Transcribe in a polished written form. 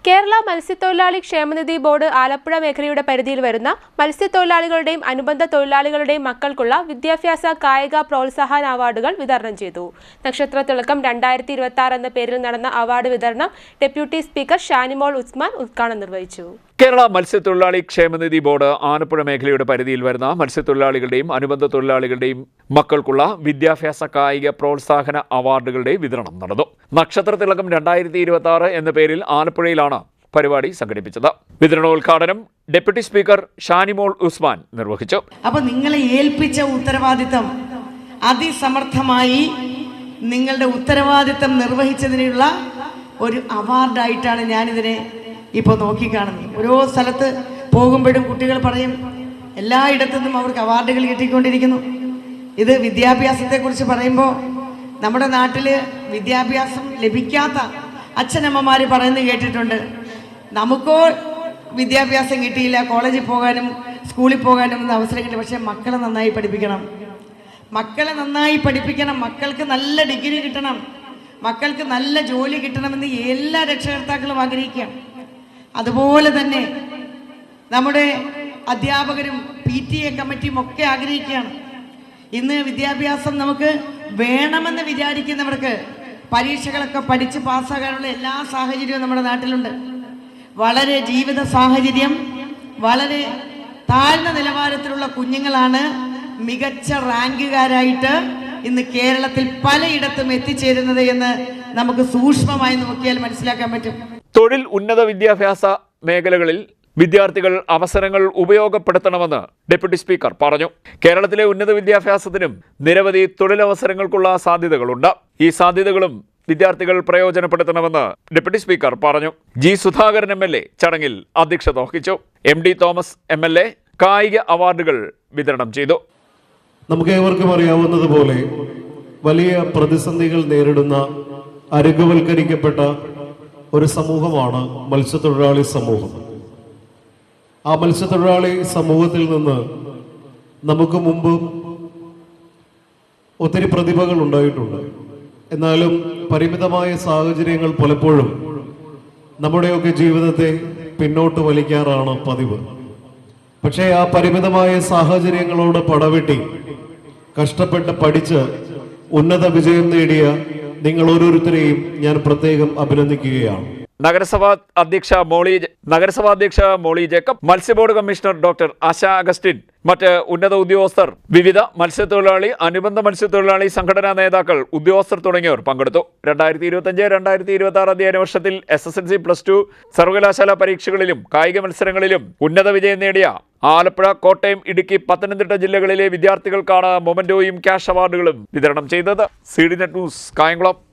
കേരള മത്സ്യത്തൊഴിലാളി ക്ഷേമനിധി ബോർഡ് ആലപ്പുഴ മേഖലയുടെ പരിധിയിൽ വരുന്ന മത്സ്യത്തൊഴിലാളികളുടെയും അനുബന്ധ തൊഴിലാളികളുടെയും മക്കൾക്കുള്ള വിദ്യാഭ്യാസ കായിക പ്രോത്സാഹന അവാർഡുകൾ വിതരണം ചെയ്തു. നക്ഷത്ര തിളക്കം 2026 എന്ന പേരിൽ നടന്ന അവാർഡ് വിതരണം ഡെപ്യൂട്ടി സ്പീക്കർ ഷാനിമോൾ ഉസ്മാൻ ഉദ്ഘാടനം നിർവഹിച്ചു. കേരള മത്സ്യത്തൊഴിലാളി ക്ഷേമനിധി ബോർഡ് ആലപ്പുഴ മേഖലയുടെ പരിധിയിൽ വരുന്ന മത്സ്യത്തൊഴിലാളികളുടെയും അനുബന്ധ തൊഴിലാളികളുടെയും മക്കൾക്കുള്ള വിദ്യാഭ്യാസ കായിക പ്രോത്സാഹന അവാർഡുകളുടെ വിതരണം നടന്നു. നക്ഷത്ര തിളക്കം 2026 എന്ന പേരിൽ ആലപ്പുഴയിലാണ് പരിപാടി സംഘടിപ്പിച്ചത്. വിതരണോദ്ഘാടനം ഡെപ്യൂട്ടി സ്പീക്കർ ഷാനിമോൾ ഉസ്മാൻ നിർവഹിച്ചു. അപ്പോൾ നിങ്ങളെ ഏൽപ്പിച്ച ഉത്തരവാദിത്തം അതിസമർത്ഥമായി നിങ്ങളുടെ ഉത്തരവാദിത്തം നിർവഹിച്ചതിനുള്ള ഒരു അവാർഡായിട്ടാണ് ഞാനിതിനെ ഇപ്പോൾ നോക്കിക്കാണുന്നത്. ഓരോ സ്ഥലത്ത് പോകുമ്പോഴും കുട്ടികൾ പറയും എല്ലായിടത്തു നിന്നും അവർക്ക് അവാർഡുകൾ കിട്ടിക്കൊണ്ടിരിക്കുന്നു. ഇത് വിദ്യാഭ്യാസത്തെക്കുറിച്ച് പറയുമ്പോൾ നമ്മുടെ നാട്ടിൽ വിദ്യാഭ്യാസം ലഭിക്കാത്ത അച്ഛനമ്മമാർ പറയുന്നത് കേട്ടിട്ടുണ്ട്. നമുക്കോ വിദ്യാഭ്യാസം കിട്ടിയില്ല, കോളേജിൽ പോകാനും സ്കൂളിൽ പോകാനും ഒന്നും അവസരം കിട്ടില്ല. പക്ഷേ മക്കളെ നന്നായി പഠിപ്പിക്കണം, മക്കൾക്ക് നല്ല ഡിഗ്രി കിട്ടണം, മക്കൾക്ക് നല്ല ജോലി കിട്ടണമെന്ന് എല്ലാ രക്ഷകർത്താക്കളും ആഗ്രഹിക്കുകയാണ്. അതുപോലെ തന്നെ നമ്മുടെ അധ്യാപകരും PTA കമ്മിറ്റിയും ഒക്കെ ആഗ്രഹിക്കുകയാണ്. ഇന്ന് വിദ്യാഭ്യാസം നമുക്ക് വേണമെന്ന് വിചാരിക്കുന്നവർക്ക് പരീക്ഷകളൊക്കെ പഠിച്ച് പാസ്സാകാനുള്ള എല്ലാ സാഹചര്യവും നമ്മുടെ നാട്ടിലുണ്ട്. വളരെ ജീവിത സാഹചര്യം വളരെ താഴ്ന്ന നിലവാരത്തിലുള്ള കുഞ്ഞുങ്ങളാണ് മികച്ച റാങ്കുകാരായിട്ട് ഇന്ന് കേരളത്തിൽ പലയിടത്തും എത്തിച്ചേരുന്നത് എന്ന് നമുക്ക് സൂക്ഷ്മമായി നോക്കിയാൽ മനസ്സിലാക്കാൻ പറ്റും. തൊഴിൽ ഉന്നത വിദ്യാഭ്യാസ മേഖലകളിൽ വിദ്യാർത്ഥികൾ അവസരങ്ങൾ ഉപയോഗപ്പെടുത്തണമെന്ന് ഡെപ്യൂട്ടി സ്പീക്കർ പറഞ്ഞു. കേരളത്തിലെ ഉന്നത വിദ്യാഭ്യാസത്തിനും നിരവധി തൊഴിലവസരങ്ങൾക്കുള്ള സാധ്യതകളുണ്ട്. ഈ സാധ്യതകളും വിദ്യാർത്ഥികൾ പ്രയോജനപ്പെടുത്തണമെന്ന് ഡെപ്യൂട്ടി സ്പീക്കർ പറഞ്ഞു. ജി സുധാകരൻ MLA ചടങ്ങിൽ അധ്യക്ഷത വഹിച്ചു. MD തോമസ് MLA കായിക അവാർഡുകൾ വിതരണം ചെയ്തു. നമുക്കേവർക്കും അറിയാവുന്നതുപോലെ വലിയ പ്രതിസന്ധികൾ നേരിടുന്ന അരികുവൽക്കരിക്കപ്പെട്ട ഒരു സമൂഹമാണ് മത്സ്യത്തൊഴിലാളി സമൂഹം. ആ മത്സ്യത്തൊഴിലാളി സമൂഹത്തിൽ നിന്ന് നമുക്ക് മുമ്പ് ഒത്തിരി പ്രതിഭകൾ ഉണ്ടായിട്ടുണ്ട്. എന്നാലും പരിമിതമായ സാഹചര്യങ്ങൾ പലപ്പോഴും നമ്മുടെയൊക്കെ ജീവിതത്തെ പിന്നോട്ട് വലിക്കാറാണ് പതിവ്. പക്ഷേ ആ പരിമിതമായ സാഹചര്യങ്ങളോട് പടവെട്ടി കഷ്ടപ്പെട്ട് പഠിച്ച് ഉന്നത വിജയം നേടിയ നിങ്ങൾ ഓരോരുത്തരെയും ഞാൻ പ്രത്യേകം അഭിനന്ദിക്കുകയാണ്. നഗരസഭാ അധ്യക്ഷ മോളി ജേക്കബ്, മത്സ്യബോർഡ് കമ്മീഷണർ ഡോക്ടർ ആശ അഗസ്റ്റിൻ, മറ്റ് ഉന്നത ഉദ്യോഗസ്ഥർ, വിവിധ മത്സ്യത്തൊഴിലാളി അനുബന്ധ മത്സ്യത്തൊഴിലാളി സംഘടനാ നേതാക്കൾ, ഉദ്യോഗസ്ഥർ തുടങ്ങിയവർ പങ്കെടുത്തു. 2025-2026 അധ്യയന വർഷത്തിൽ SSLC+2 സർവകലാശാല പരീക്ഷകളിലും കായിക മത്സരങ്ങളിലും ഉന്നത വിജയം നേടിയ ആലപ്പുഴ, കോട്ടയം, ഇടുക്കി, പത്തനംതിട്ട ജില്ലകളിലെ വിദ്യാർത്ഥികൾക്കാണ് മൊമന്റോയും ക്യാഷ് അവാർഡുകളും വിതരണം ചെയ്തത്. CDNet news, Kayamkulam.